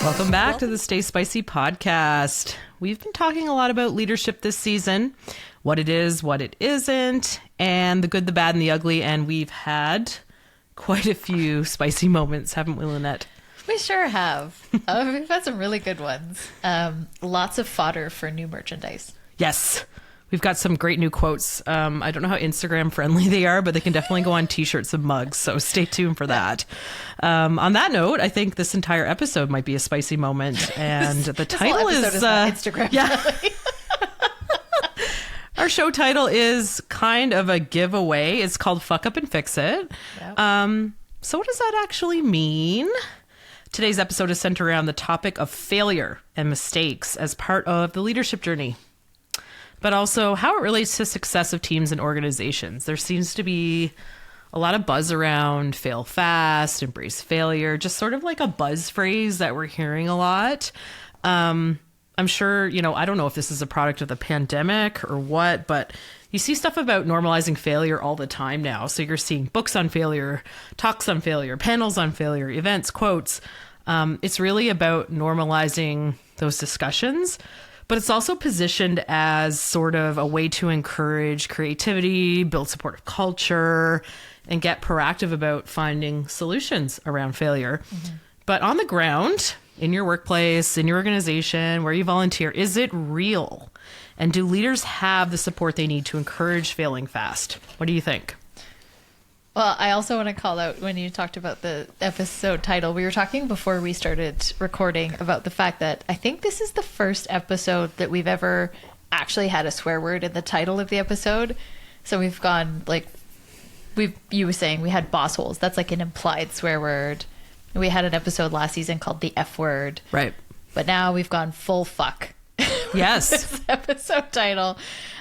Welcome back to the Stay Spicy podcast. We've been talking a lot about leadership this season, what it is, what it isn't, and the good, the bad, and the ugly. And we've had quite a few spicy moments, haven't we, Lynette? We sure have. We've had some really good ones. Lots of fodder for new merchandise. Yes. We've got some great new quotes. I don't know how Instagram friendly they are, but they can definitely go on t-shirts and mugs. So stay tuned for that. On that note, I think this entire episode might be a spicy moment. And the title is not Instagram friendly. Our show title is kind of a giveaway. It's called Fuck Up and Fix It. Yep. So what does that actually mean? Today's episode is centered around the topic of failure and mistakes as part of the leadership journey, but also how it relates to success of teams and organizations. There seems to be a lot of buzz around fail fast, embrace failure, just sort of like a buzz phrase that we're hearing a lot. I'm sure, I don't know if this is a product of the pandemic or what, but you see stuff about normalizing failure all the time now. So you're seeing books on failure, talks on failure, panels on failure, events, quotes. It's really about normalizing those discussions, but it's also positioned as sort of a way to encourage creativity, build supportive culture, and get proactive about finding solutions around failure. Mm-hmm. But on the ground, in your workplace, in your organization, where you volunteer, is it real? And do leaders have the support they need to encourage failing fast? What do you think? Well, I also want to call out when you talked about the episode title, we were talking before we started recording about the fact that I think this is the first episode that we've ever actually had a swear word in the title of the episode. So we've gone you were saying we had boss holes. That's like an implied swear word. We had an episode last season called the F word. Right. But now we've gone full fuck. Yes. This episode title.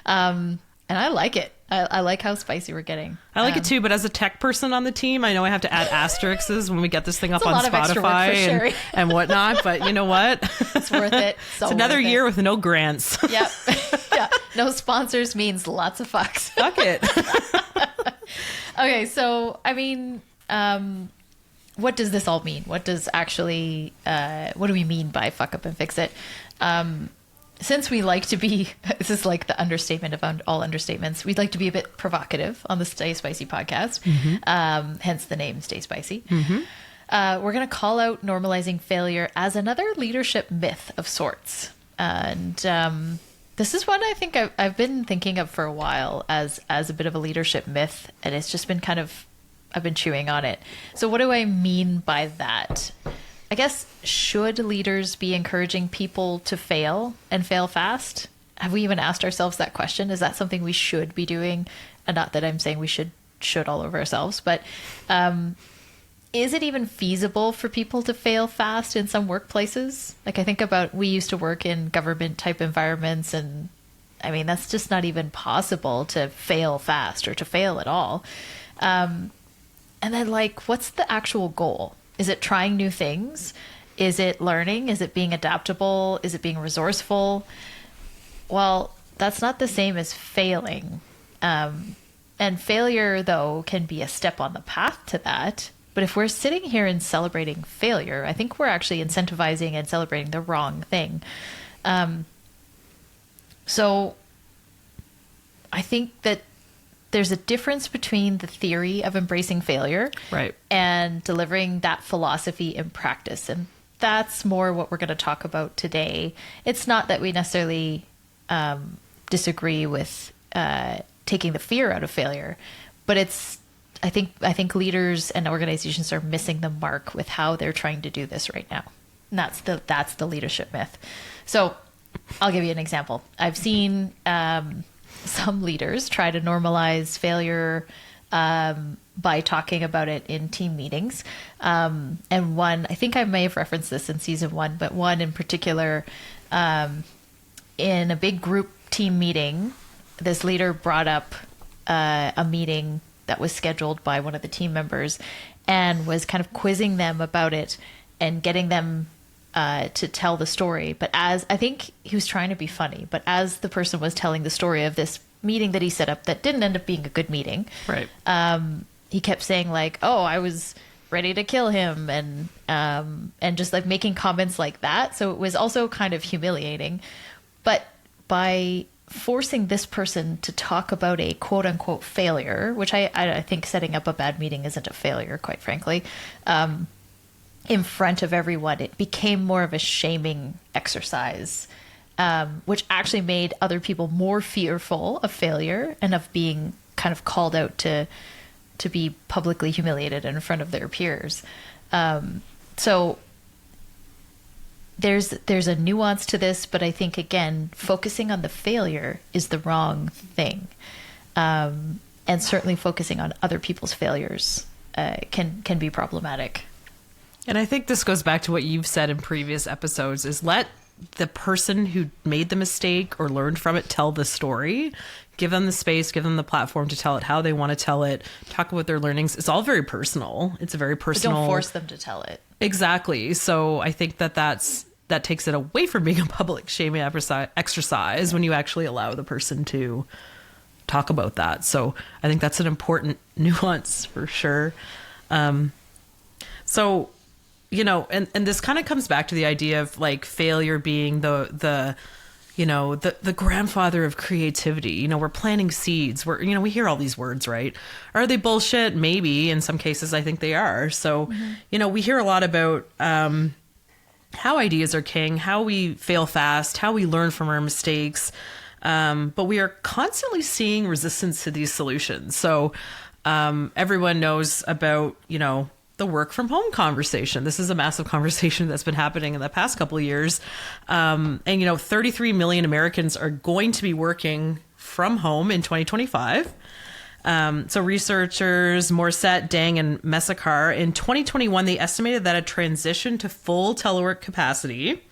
And I like it. I like how spicy we're getting. I like it too, but as a tech person on the team, I know I have to add asterisks when we get this thing up on Spotify and whatnot, but you know what? It's worth it. It's another year with no grants. Yep. Yeah. No sponsors means lots of fucks. Fuck it. Okay, so, what does this all mean? What do we mean by fuck up and fix it? Since we like to be, this is like the understatement of all understatements, we'd like to be a bit provocative on the Stay Spicy podcast, hence the name Stay Spicy. Mm-hmm. We're going to call out normalizing failure as another leadership myth of sorts. And this is one I think I've been thinking of for a while as a bit of a leadership myth, and it's just been I've been chewing on it. So what do I mean by that? I guess, should leaders be encouraging people to fail and fail fast? Have we even asked ourselves that question? Is that something we should be doing? And not that I'm saying we should all over ourselves, but is it even feasible for people to fail fast in some workplaces? Like I think about, we used to work in government type environments, and that's just not even possible to fail fast or to fail at all. And then what's the actual goal? Is it trying new things? Is it learning? Is it being adaptable? Is it being resourceful? Well, that's not the same as failing. And failure, though, can be a step on the path to that. But if we're sitting here and celebrating failure, I think we're actually incentivizing and celebrating the wrong thing. So I think that there's a difference between the theory of embracing failure, right, and delivering that philosophy in practice. And that's more what we're going to talk about today. It's not that we necessarily disagree with taking the fear out of failure, but I think leaders and organizations are missing the mark with how they're trying to do this right now. And that's the leadership myth. So I'll give you an example. I've seen some leaders try to normalize failure by talking about it in team meetings. And one, I think I may have referenced this in season 1, but one in particular, in a big group team meeting, this leader brought up a meeting that was scheduled by one of the team members and was kind of quizzing them about it and getting them to tell the story. But I think he was trying to be funny, but as the person was telling the story of this meeting that he set up that didn't end up being a good meeting, right? He kept saying I was ready to kill him, and just like making comments like that. So it was also kind of humiliating. But by forcing this person to talk about a quote unquote failure, which I think setting up a bad meeting isn't a failure, quite frankly, in front of everyone, it became more of a shaming exercise, which actually made other people more fearful of failure and of being kind of called out to be publicly humiliated in front of their peers. So there's a nuance to this, but I think, again, focusing on the failure is the wrong thing. And certainly focusing on other people's failures can be problematic. And I think this goes back to what you've said in previous episodes, is let the person who made the mistake or learned from it tell the story. Give them the space, give them the platform to tell it how they want to tell it, talk about their learnings. It's all very personal. It's a very personal... But don't force them to tell it. Exactly. So I think that takes it away from being a public shaming exercise when you actually allow the person to talk about that. So I think that's an important nuance for sure. So, you know, and this kind of comes back to the idea of like failure being the grandfather of creativity. You know, we're planting seeds. We hear all these words, right? Are they bullshit? Maybe. In some cases, I think they are. So, we hear a lot about how ideas are king, how we fail fast, how we learn from our mistakes. But we are constantly seeing resistance to these solutions. So everyone knows about, the work from home conversation. This is a massive conversation that's been happening in the past couple of years. And 33 million Americans are going to be working from home in 2025. So researchers Morissette, Dang, and Messakar in 2021, they estimated that a transition to full telework capacity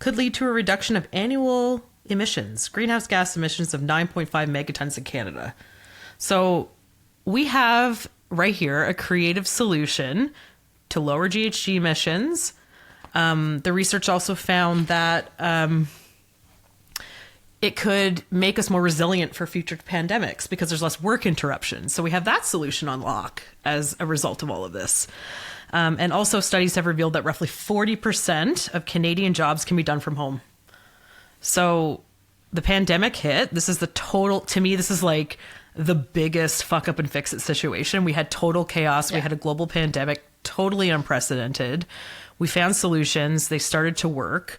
could lead to a reduction of annual greenhouse gas emissions of 9.5 megatons in Canada. So we have right here a creative solution to lower GHG emissions. The research also found that it could make us more resilient for future pandemics because there's less work interruptions. So we have that solution on lock as a result of all of this. And also studies have revealed that roughly 40% of Canadian jobs can be done from home. So the pandemic hit. This is this is like the biggest fuck up and fix it situation. We had total chaos. Yeah. We had a global pandemic, totally unprecedented. We found solutions. They started to work.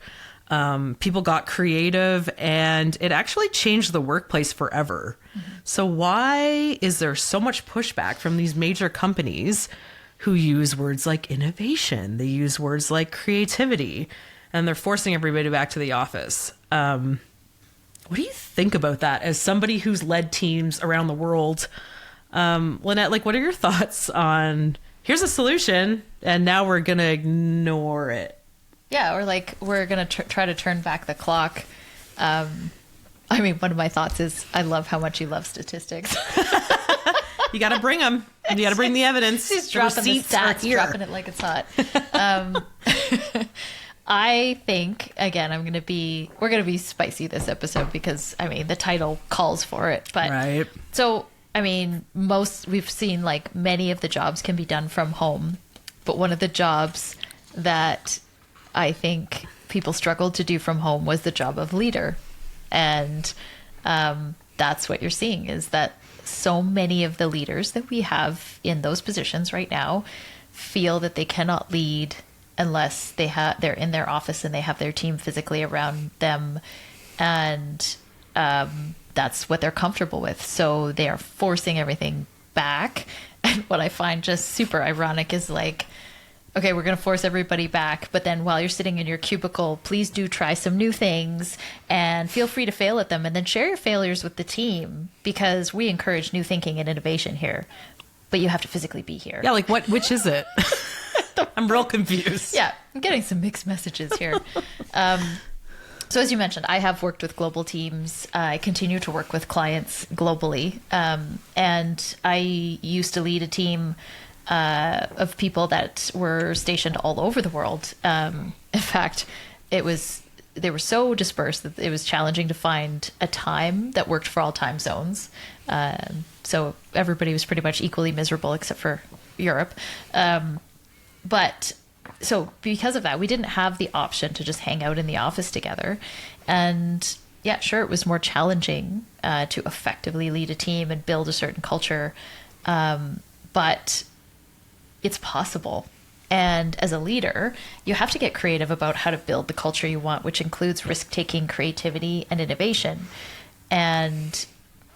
People got creative, and it actually changed the workplace forever. Mm-hmm. So why is there so much pushback from these major companies who use words like innovation? They use words like creativity, and they're forcing everybody back to the office. What do you think about that as somebody who's led teams around the world? Lynette, what are your thoughts on, here's a solution, and now we're going to ignore it? Yeah, or we're going to try to turn back the clock. One of my thoughts is I love how much you love statistics. You got to bring them. You got to bring the evidence. She's dropping the stats, dropping it like it's hot. I think, again, we're going to be spicy this episode because, the title calls for it. But right. So, we've seen many of the jobs can be done from home. But one of the jobs that I think people struggled to do from home was the job of leader. And that's what you're seeing, is that so many of the leaders that we have in those positions right now feel that they cannot lead unless they're in their office and they have their team physically around them, and that's what they're comfortable with. So they are forcing everything back. And what I find just super ironic is okay, we're going to force everybody back, but then while you're sitting in your cubicle, please do try some new things and feel free to fail at them, and then share your failures with the team, because we encourage new thinking and innovation here, but you have to physically be here. Yeah, which is it? I'm real confused. Yeah, I'm getting some mixed messages here. So as you mentioned, I have worked with global teams. I continue to work with clients globally. And I used to lead a team of people that were stationed all over the world. In fact, they were so dispersed that it was challenging to find a time that worked for all time zones. So everybody was pretty much equally miserable except for Europe. But so because of that, we didn't have the option to just hang out in the office together. And yeah, sure, it was more challenging to effectively lead a team and build a certain culture. But it's possible. And as a leader, you have to get creative about how to build the culture you want, which includes risk-taking, creativity, and innovation. And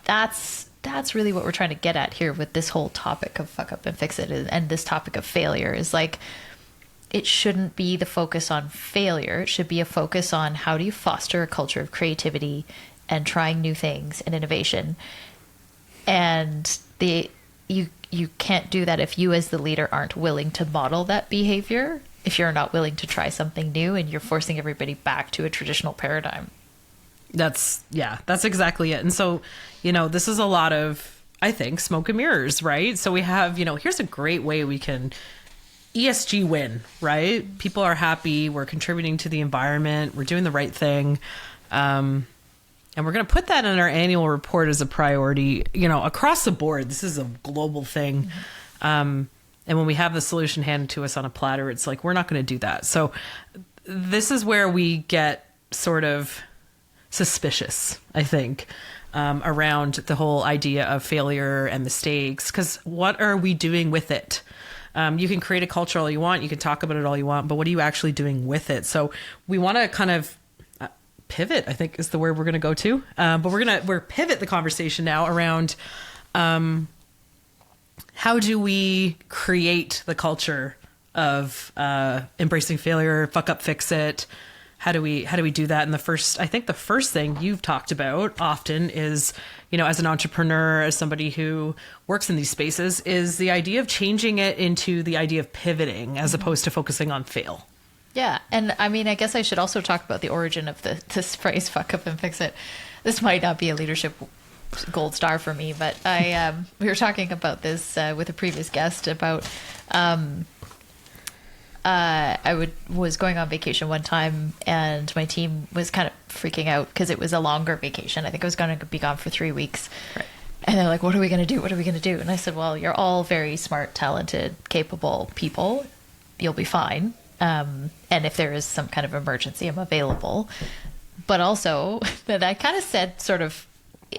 that's really what we're trying to get at here with this whole topic of fuck up and fix it, and this topic of failure is like, it shouldn't be the focus on failure. It should be a focus on how do you foster a culture of creativity and trying new things and innovation. And you can't do that if you as the leader aren't willing to model that behavior, if you're not willing to try something new and you're forcing everybody back to a traditional paradigm. That's exactly it. And so, this is a lot of, I think, smoke and mirrors, right? So we have, here's a great way we can ESG win, right? People are happy. We're contributing to the environment. We're doing the right thing. And we're going to put that in our annual report as a priority, across the board. This is a global thing. And when we have the solution handed to us on a platter, it's like, we're not going to do that. So this is where we get sort of suspicious, I think, around the whole idea of failure and mistakes. Because what are we doing with it? You can create a culture all you want. You can talk about it all you want. But what are you actually doing with it? So we want to kind of pivot, I think is the word we're going to go to. But we're pivot the conversation now around how do we create the culture of embracing failure, fuck up, fix it. How do we do that? And I think the first thing you've talked about often is, as an entrepreneur, as somebody who works in these spaces, is the idea of changing it into the idea of pivoting as opposed to focusing on fail. Yeah. And I mean, I guess I should also talk about the origin of this phrase, fuck up and fix it. This might not be a leadership gold star for me, but we were talking about this with a previous guest about, was going on vacation one time and my team was kind of freaking out because it was a longer vacation. I think I was going to be gone for 3 weeks. Right. And they're like, what are we going to do? What are we going to do? And I said, well, you're all very smart, talented, capable people. You'll be fine. And if there is some kind of emergency, I'm available. But also that I kind of said sort of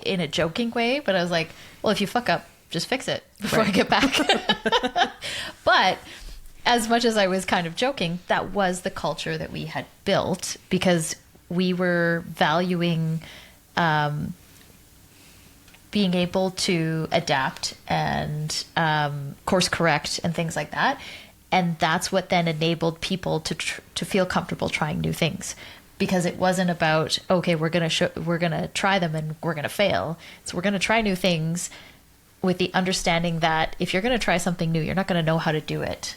in a joking way, but I was like, well, if you fuck up, just fix it before I get back. But as much as I was kind of joking, that was the culture that we had built because we were valuing being able to adapt and course correct and things like that. And that's what then enabled people to feel comfortable trying new things, because it wasn't about, okay, we're gonna try them and we're gonna fail. So we're gonna try new things with the understanding that if you're gonna try something new, you're not gonna know how to do it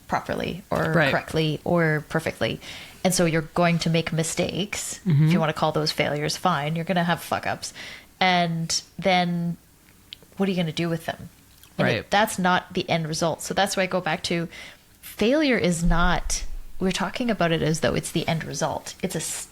properly or correctly or perfectly. And so you're going to make mistakes. If you want to call those failures, fine. You're going to have fuck ups. And then what are you going to do with them? And that's not the end result. So that's why I go back to failure is not, we're talking about it as though it's the end result.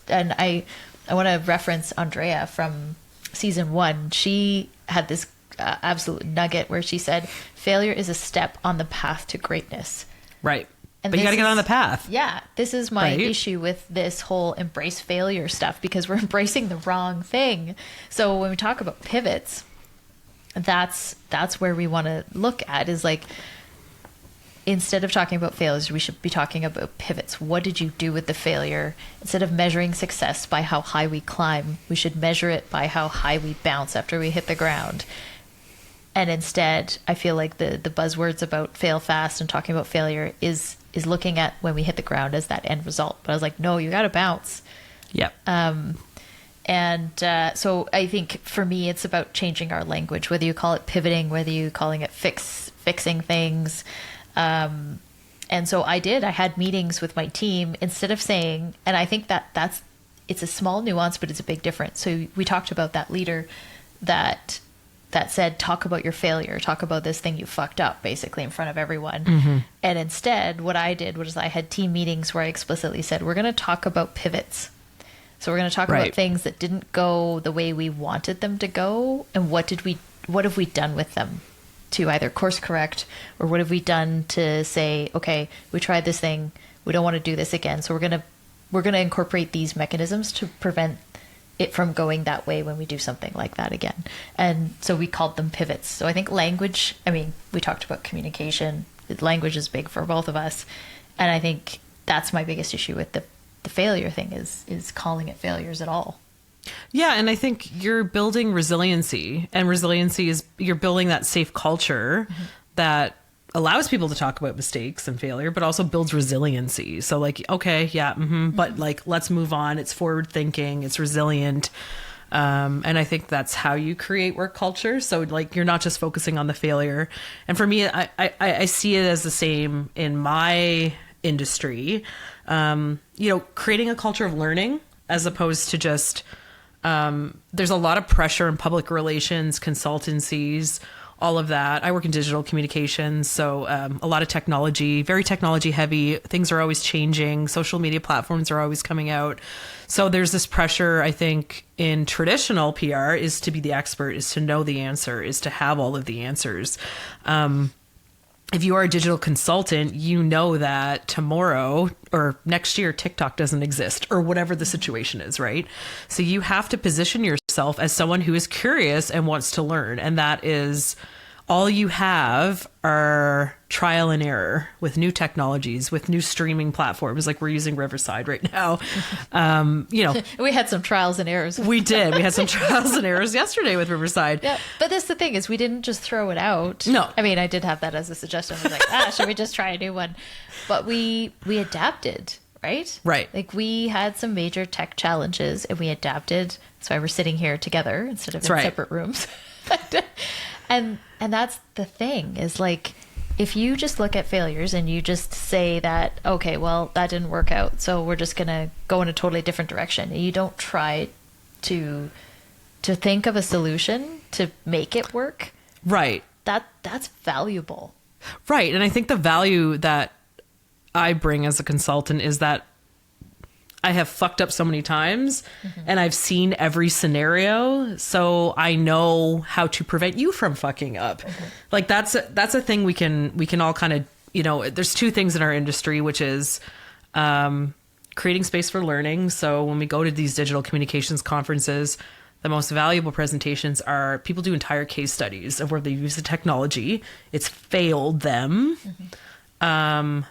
And I want to reference Andrea from season 1. She had this absolute nugget where she said, failure is a step on the path to greatness. Right. But you got to get on the path. Yeah. This is my issue with this whole embrace failure stuff, because we're embracing the wrong thing. So when we talk about pivots, that's where we want to look at, is like, instead of talking about failures, we should be talking about pivots. What did you do with the failure? Instead of measuring success by how high we climb, we should measure it by how high we bounce after we hit the ground. And instead, I feel like the buzzwords about fail fast and talking about failure is looking at when we hit the ground as that end result. But I was like, no, you got to bounce. Yep. So I think for me, it's about changing our language, whether you call it pivoting, whether you calling it fixing things. And so I had meetings with my team instead of saying, and I think it's a small nuance, but it's a big difference. So we talked about that leader that said, talk about your failure, talk about this thing you fucked up, basically in front of everyone. And instead, what I did was I had team meetings where I explicitly said, we're going to talk about pivots. So we're going to talk about things that didn't go the way we wanted them to go, and what have we done with them? to either course correct, or what have we done to say, okay, we tried this thing, we don't want to do this again, so we're gonna incorporate these mechanisms to prevent it from going that way when we do something like that again. And so we called them pivots. So I think language, I mean, we talked about communication. Language is big for both of us. And I think that's my biggest issue with the failure thing is calling it failures at all. Yeah, and I think you're building resiliency, and resiliency is you're building that safe culture that allows people to talk about mistakes and failure, but also builds resiliency. So like, okay, yeah, but like, let's move on. It's forward thinking, it's resilient. And I think that's how you create work culture. So like, you're not just focusing on the failure. And for me, I see it as the same in my industry. Creating a culture of learning as opposed to just, there's a lot of pressure in public relations, consultancies, all of that. I work in digital communications, so a lot of technology, very technology heavy. Things are always changing. Social media platforms are always coming out. So there's this pressure, I think, in traditional PR is to be the expert, is to know the answer, is to have all of the answers. If you are a digital consultant, you know that tomorrow or next year, TikTok doesn't exist or whatever the situation is, right? So you have to position yourself as someone who is curious and wants to learn. And that is all you have are trial and error with new technologies, with new streaming platforms. Like we're using Riverside right now. We had some trials and errors. We did. We had some trials and errors yesterday with Riverside. Yeah, but that's the thing is we didn't just throw it out. No. I mean, I did have that as a suggestion. I was like, should we just try a new one? But we adapted, right? Right. Like we had some major tech challenges and we adapted. That's why we're sitting here together instead of in separate rooms. And that's the thing is like, if you just look at failures and you just say that, okay, well, that didn't work out, so we're just going to go in a totally different direction. And you don't try to think of a solution to make it work. Right. That's valuable. Right. And I think the value that I bring as a consultant is that I have fucked up so many times and I've seen every scenario. So I know how to prevent you from fucking up. Like that's a thing we can all kind of, there's two things in our industry, which is, creating space for learning. So when we go to these digital communications conferences, the most valuable presentations are people do entire case studies of where they use the technology. It's failed them.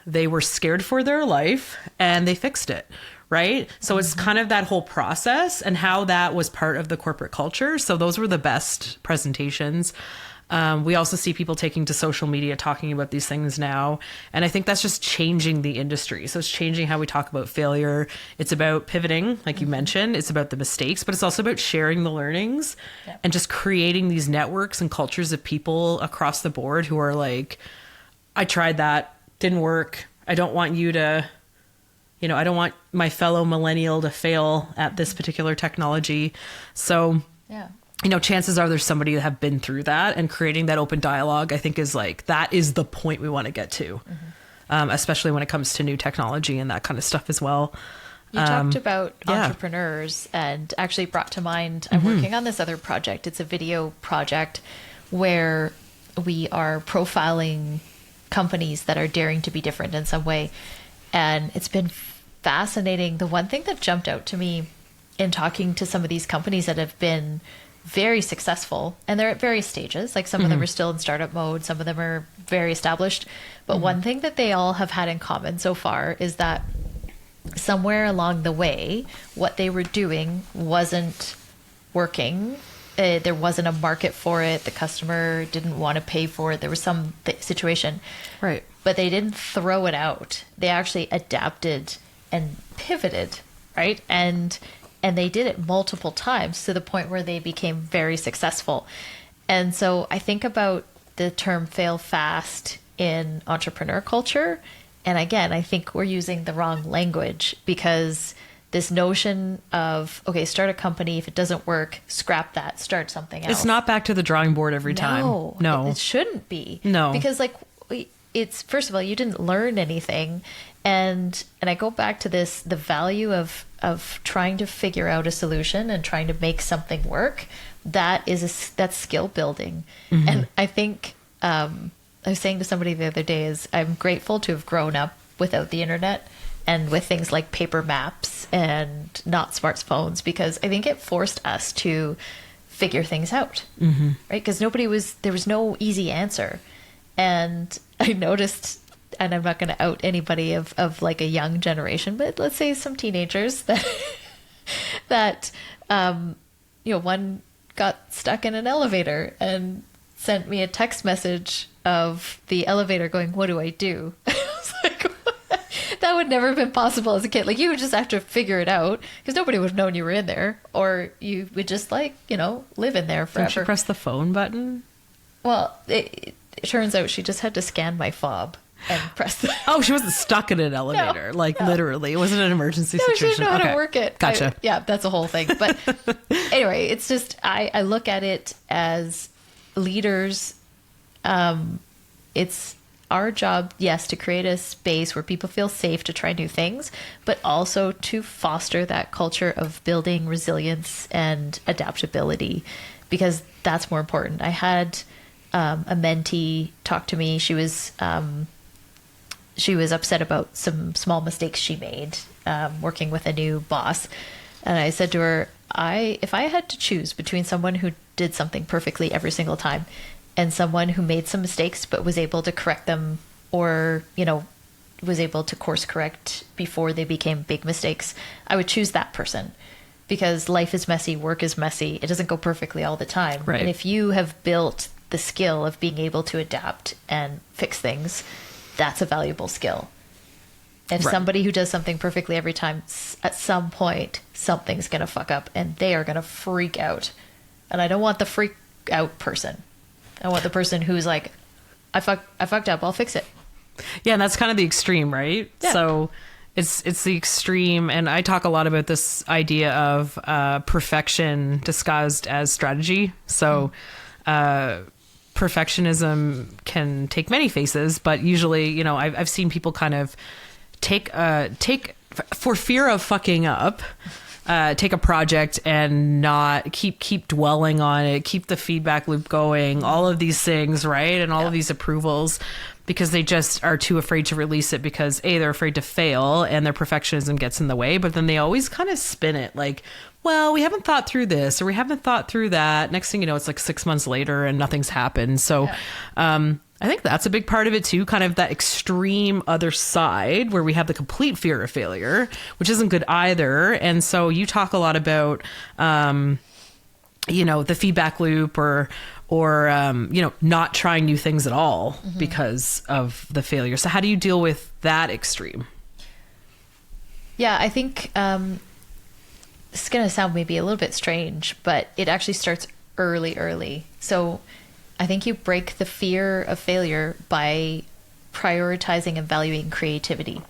They were scared for their life and they fixed it. Right. So it's kind of that whole process and how that was part of the corporate culture. So those were the best presentations. We also see people taking to social media, talking about these things now. And I think that's just changing the industry. So it's changing how we talk about failure. It's about pivoting, like you mentioned. It's about the mistakes, but it's also about sharing the learnings and just creating these networks and cultures of people across the board who are like, I tried that, didn't work. I don't want you to... I don't want my fellow millennial to fail at this particular technology. So, chances are there's somebody that have been through that, and creating that open dialogue, I think is like, that is the point we want to get to, especially when it comes to new technology and that kind of stuff as well. You talked about entrepreneurs and actually brought to mind, I'm working on this other project. It's a video project where we are profiling companies that are daring to be different in some way. And it's been fascinating. The one thing that jumped out to me in talking to some of these companies that have been very successful, and they're at various stages, like some of them are still in startup mode, some of them are very established. But one thing that they all have had in common so far is that somewhere along the way, what they were doing wasn't working. There wasn't a market for it. The customer didn't want to pay for it. There was some situation. Right. But they didn't throw it out. They actually adapted and pivoted, right? And they did it multiple times to the point where they became very successful. And so I think about the term fail fast in entrepreneur culture. And again, I think we're using the wrong language, because this notion of, okay, start a company. If it doesn't work, scrap that, start something else. It's not back to the drawing board every time. No, it shouldn't be. No. Because like, it's, first of all, you didn't learn anything. And I go back to this, the value of trying to figure out a solution and trying to make something work. That's skill building. And I think I was saying to somebody the other day is I'm grateful to have grown up without the internet and with things like paper maps and not smartphones, because I think it forced us to figure things out, right? Because there was no easy answer. And I noticed, and I'm not going to out anybody of like a young generation, but let's say some teenagers that one got stuck in an elevator and sent me a text message of the elevator going, "What do I do?" I was like, that would never have been possible as a kid. Like, you would just have to figure it out because nobody would have known you were in there, or you would just live in there forever. Don't you press the phone button? Well, it turns out she just had to scan my fob and press the... Oh, she wasn't stuck in an elevator. No. Literally. It wasn't an emergency No, situation. she didn't know how to work it. Gotcha. Yeah, that's a whole thing. But anyway, it's just, I look at it as leaders. It's our job, yes, to create a space where people feel safe to try new things, but also to foster that culture of building resilience and adaptability, because that's more important. I had a mentee talk to me. She was upset about some small mistakes she made working with a new boss. And I said to her, if I had to choose between someone who did something perfectly every single time and someone who made some mistakes but was able to correct them, or was able to course correct before they became big mistakes, I would choose that person, because life is messy, work is messy. It doesn't go perfectly all the time. Right. And if you have built the skill of being able to adapt and fix things, that's a valuable skill. And Right. somebody who does something perfectly every time, at some point, something's going to fuck up and they are going to freak out. And I don't want the freak out person. I want the person who's like, I fucked up, I'll fix it. Yeah, and that's kind of the extreme, right? Yeah. So it's the extreme, and I talk a lot about this idea of perfection disguised as strategy. So perfectionism can take many faces, but usually, I've seen people kind of take for fear of fucking up, take a project and not keep dwelling on it, keep the feedback loop going, all of these things, right? And all of these approvals, because they just are too afraid to release it because they're afraid to fail and their perfectionism gets in the way. But then they always kind of spin it like, well, we haven't thought through this or we haven't thought through that. Next thing you know, it's like 6 months later and nothing's happened. So I think that's a big part of it too, kind of that extreme other side where we have the complete fear of failure, which isn't good either. And so you talk a lot about, the feedback loop or not trying new things at all because of the failure. So how do you deal with that extreme? Yeah, I think it's going to sound maybe a little bit strange, but it actually starts early. So I think you break the fear of failure by prioritizing and valuing creativity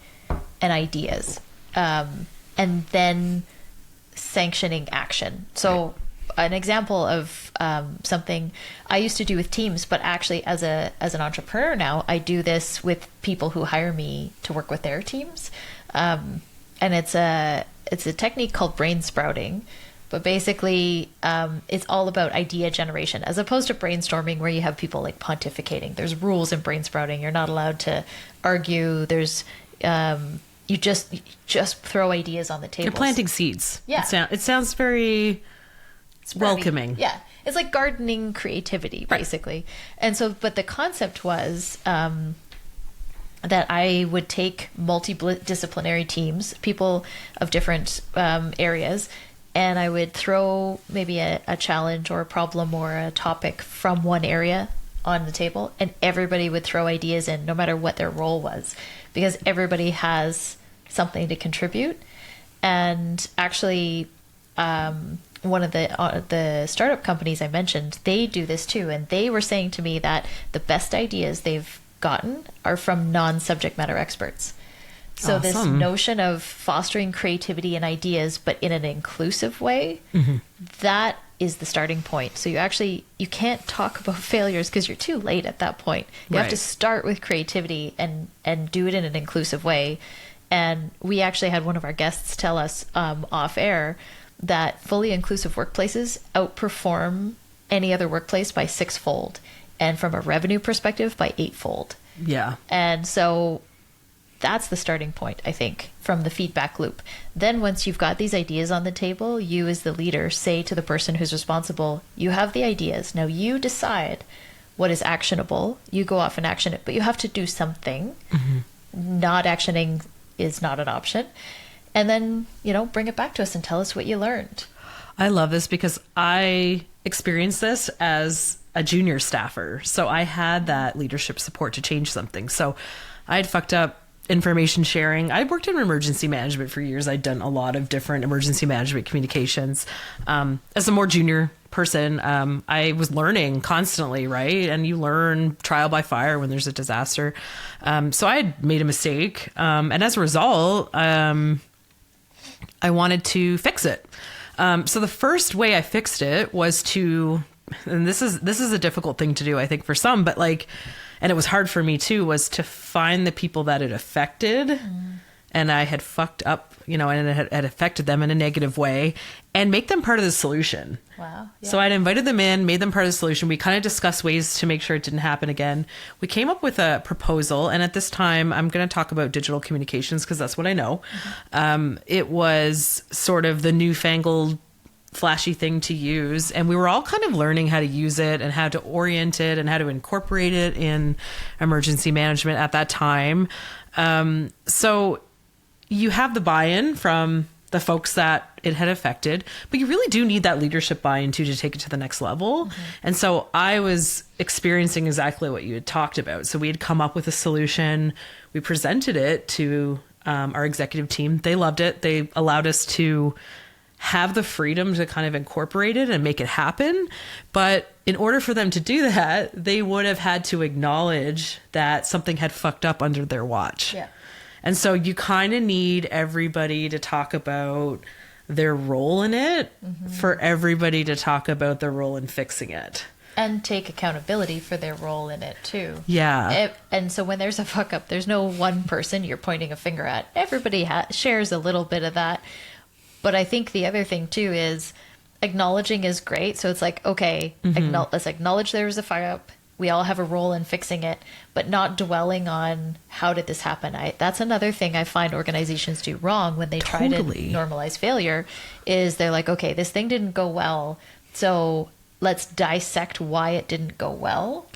and ideas, and then sanctioning action. So an example of something I used to do with teams, but actually as an entrepreneur now, I do this with people who hire me to work with their teams. And it's a technique called brain sprouting. But basically, it's all about idea generation, as opposed to brainstorming where you have people like pontificating. There's rules in brain sprouting. You're not allowed to argue. There's you just throw ideas on the table. You're planting seeds. Yeah. It sounds very welcoming. Yeah. It's like gardening creativity, basically. Right. And so, but the concept was that I would take multidisciplinary teams, people of different areas, and I would throw maybe a challenge or a problem or a topic from one area on the table, and everybody would throw ideas in, no matter what their role was, because everybody has something to contribute. And actually, one of the startup companies I mentioned, they do this too, and they were saying to me that the best ideas they've gotten are from non-subject matter experts. So Awesome. This notion of fostering creativity and ideas, but in an inclusive way, that is the starting point. So you can't talk about failures because you're too late at that point. You have to start with creativity and do it in an inclusive way. And we actually had one of our guests tell us off air that fully inclusive workplaces outperform any other workplace by 6-fold. and from a revenue perspective by 8-fold. Yeah. And so that's the starting point, I think, from the feedback loop. Then once you've got these ideas on the table, you as the leader say to the person who's responsible, you have the ideas. Now you decide what is actionable. You go off and action it, but you have to do something. Not actioning is not an option. And then, bring it back to us and tell us what you learned. I love this because I experienced this as a junior staffer. So I had that leadership support to change something. So I had fucked up information sharing. I worked in emergency management for years. I'd done a lot of different emergency management communications. As a more junior person, I was learning constantly, right? And you learn trial by fire when there's a disaster. So I had made a mistake. And as a result, I wanted to fix it. So the first way I fixed it was to, and this is a difficult thing to do, I think, for some, but and it was hard for me too, was to find the people that it affected and I had fucked up, and it had affected them in a negative way and make them part of the solution. Wow. Yeah. So I'd invited them in, made them part of the solution. We kind of discussed ways to make sure it didn't happen again. We came up with a proposal. And at this time, I'm going to talk about digital communications because that's what I know. It was sort of the newfangled flashy thing to use, and we were all kind of learning how to use it and how to orient it and how to incorporate it in emergency management at that time. So you have the buy-in from the folks that it had affected, but you really do need that leadership buy-in too to take it to the next level. And so I was experiencing exactly what you had talked about. So we had come up with a solution. We presented it to our executive team. They loved it. They allowed us to have the freedom to kind of incorporate it and make it happen. But in order for them to do that, they would have had to acknowledge that something had fucked up under their watch. Yeah. And so you kind of need everybody to talk about their role in it for everybody to talk about their role in fixing it. And take accountability for their role in it too. Yeah. And so when there's a fuck up, there's no one person you're pointing a finger at. Everybody shares a little bit of that. But I think the other thing too is acknowledging is great. So it's like, okay, let's acknowledge there was a fire up. We all have a role in fixing it, but not dwelling on how did this happen. That's another thing I find organizations do wrong when they try to normalize failure is they're like, okay, this thing didn't go well. So let's dissect why it didn't go well.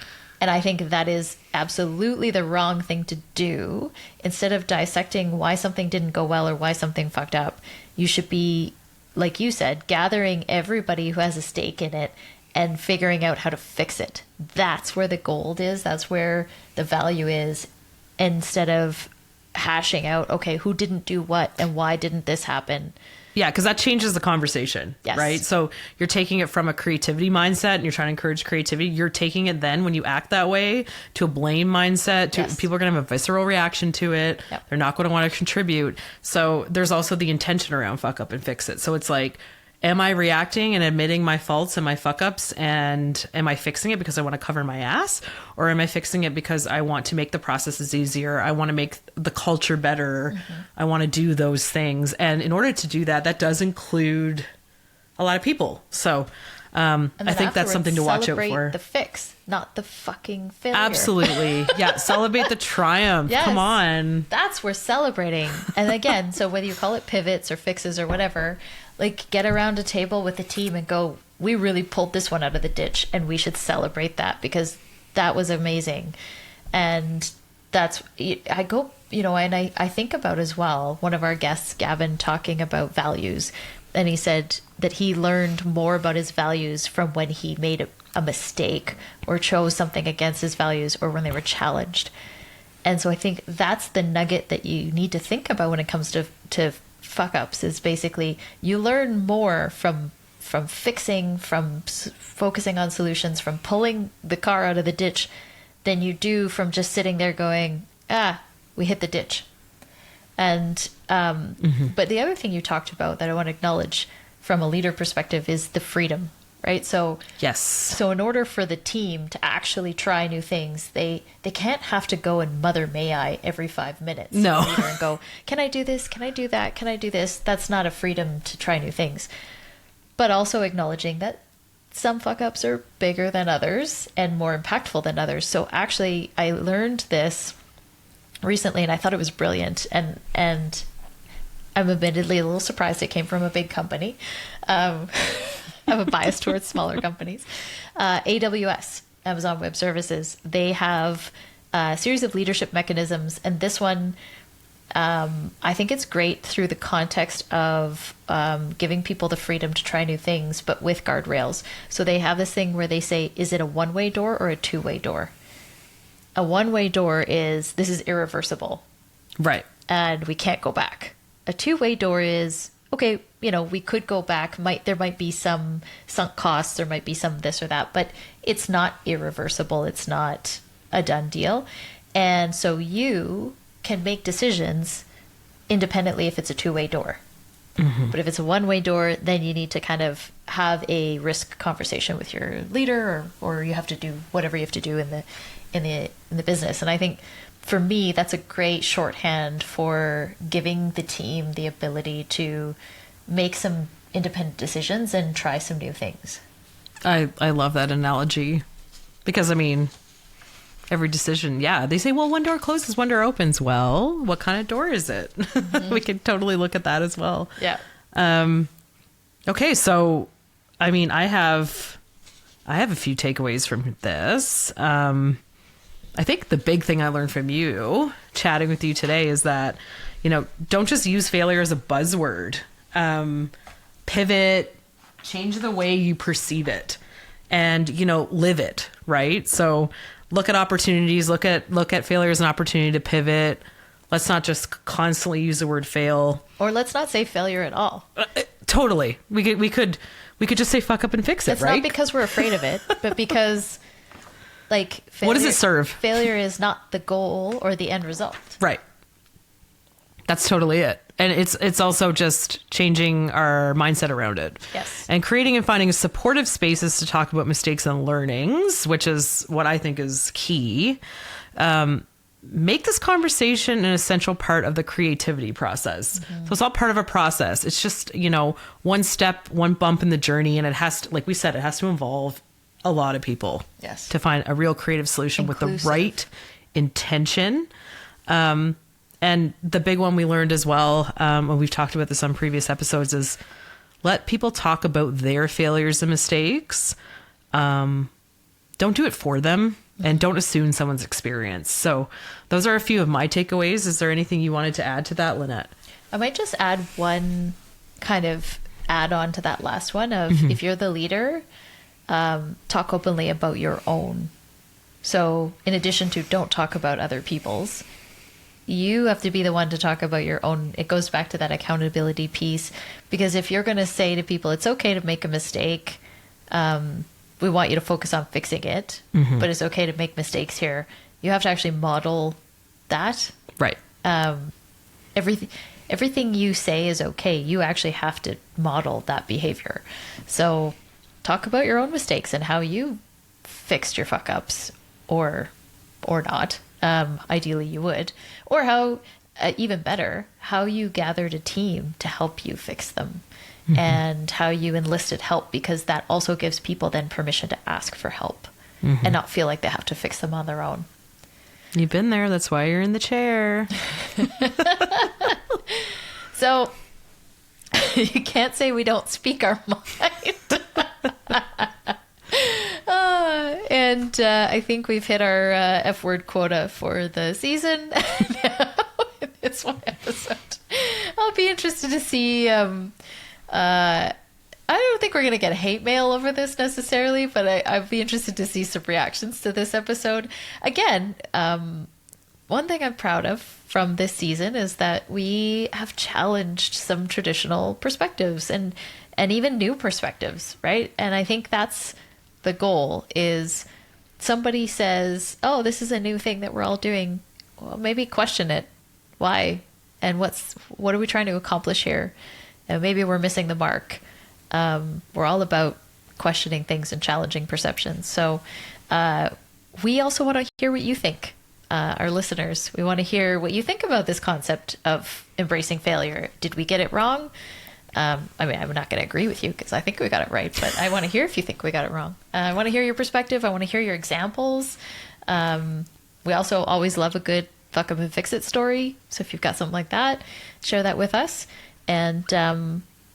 And I think that is absolutely the wrong thing to do. Instead of dissecting why something didn't go well or why something fucked up, you should be, like you said, gathering everybody who has a stake in it and figuring out how to fix it. That's where the gold is. That's where the value is. Instead of hashing out, okay, who didn't do what and why didn't this happen? Yeah, because that changes the conversation, right? So you're taking it from a creativity mindset and you're trying to encourage creativity. You're taking it then when you act that way to a blame mindset. People are going to have a visceral reaction to it. Yep. They're not going to want to contribute. So there's also the intention around fuck up and fix it. So it's like, am I reacting and admitting my faults and my fuck ups, and am I fixing it because I want to cover my ass, or am I fixing it because I want to make the processes easier? I want to make the culture better. I want to do those things. And in order to do that, that does include a lot of people. So I think that's something to watch out for. Celebrate the fix, not the fucking failure. Absolutely. Yeah. Celebrate the triumph. Yes, come on. That's worth celebrating. And again, so whether you call it pivots or fixes or whatever, like get around a table with the team and go, we really pulled this one out of the ditch and we should celebrate that because that was amazing. And that's, I go, and I think about as well, one of our guests, Gavin, talking about values. And he said that he learned more about his values from when he made a mistake or chose something against his values or when they were challenged. And so I think that's the nugget that you need to think about when it comes to fuck ups, is basically you learn more from fixing, from focusing on solutions, from pulling the car out of the ditch than you do from just sitting there going, we hit the ditch. And but the other thing you talked about that I want to acknowledge from a leader perspective is the freedom, right? So yes. So in order for the team to actually try new things, they can't have to go and mother may I every 5 minutes. No. And go, can I do this? Can I do that? Can I do this? That's not a freedom to try new things. But also acknowledging that some fuck ups are bigger than others and more impactful than others. So actually, I learned this recently, and I thought it was brilliant. And I'm admittedly a little surprised it came from a big company. I have a bias towards smaller companies. AWS, Amazon Web Services, they have a series of leadership mechanisms, and this one, I think it's great through the context of giving people the freedom to try new things, but with guardrails. So they have this thing where they say, is it a one-way door or a two-way door? A one-way door is, this is irreversible. Right. And we can't go back. A two-way door is, okay, you know, we could go back. There might be some sunk costs. There might be some this or that, but it's not irreversible. It's not a done deal. And so you can make decisions independently if it's a two-way door. Mm-hmm. But if it's a one-way door, then you need to kind of have a risk conversation with your leader, or you have to do whatever you have to do in the business. And I think for me, that's a great shorthand for giving the team the ability to make some independent decisions and try some new things. I love that analogy, because I mean, every decision, yeah, they say, well, one door closes, one door opens. Well, what kind of door is it? Mm-hmm. We could totally look at that as well. Yeah. Okay, so I mean, I have a few takeaways from this. I think the big thing I learned from you chatting with you today is that, you know, don't just use failure as a buzzword. Pivot, change the way you perceive it, and, you know, live it, right? So look at opportunities, look at failure as an opportunity to pivot. Let's not just constantly use the word fail. Or let's not say failure at all. Totally. We could just say fuck up and fix it, it's right? It's not because we're afraid of it, but because, like, failure, what does it serve? Failure is not the goal or the end result. Right. That's totally it. And it's also just changing our mindset around it. Yes. And creating and finding supportive spaces to talk about mistakes and learnings, which is what I think is key. Make this conversation an essential part of the creativity process. Mm-hmm. So it's all part of a process. It's just, you know, one step, one bump in the journey. And it has to, like we said, it has to involve a lot of people. Yes. To find a real creative solution with the right intention. And the big one we learned as well, and we've talked about this on previous episodes, is let people talk about their failures and mistakes. Don't do it for them, and don't assume someone's experience. So those are a few of my takeaways. Is there anything you wanted to add to that, Lynette? I might just add one kind of add on to that last one of, mm-hmm. if you're the leader, talk openly about your own. So in addition to don't talk about other people's, you have to be the one to talk about your own. It goes back to that accountability piece, because if you're going to say to people, it's okay to make a mistake, we want you to focus on fixing it, mm-hmm. but it's okay to make mistakes here. You have to actually model that. Right. Everything you say is okay. You actually have to model that behavior. So talk about your own mistakes and how you fixed your fuck ups, or not. Ideally you would, or how, even better, how you gathered a team to help you fix them, mm-hmm. and how you enlisted help, because that also gives people then permission to ask for help, mm-hmm. and not feel like they have to fix them on their own. You've been there. That's why you're in the chair. So you can't say we don't speak our mind. And I think we've hit our F word quota for the season now in this one episode. I'll be interested to see. I don't think we're going to get hate mail over this necessarily, but I'd be interested to see some reactions to this episode. Again, one thing I'm proud of from this season is that we have challenged some traditional perspectives and even new perspectives, right? And I think that's the goal. Is somebody says, oh, this is a new thing that we're all doing. Well, maybe question it. Why? And what are we trying to accomplish here? And maybe we're missing the mark. We're all about questioning things and challenging perceptions. So we also want to hear what you think, our listeners. We want to hear what you think about this concept of embracing failure. Did we get it wrong? I mean, I'm not going to agree with you because I think we got it right, but I want to hear if you think we got it wrong. I want to hear your perspective. I want to hear your examples. We also always love a good fuck up and fix it story. So if you've got something like that, share that with us. And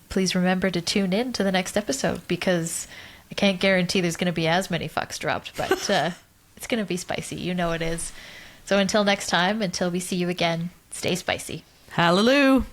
please remember to tune in to the next episode, because I can't guarantee there's going to be as many fucks dropped, but it's going to be spicy. You know it is. So until next time, until we see you again, stay spicy. Hallelujah.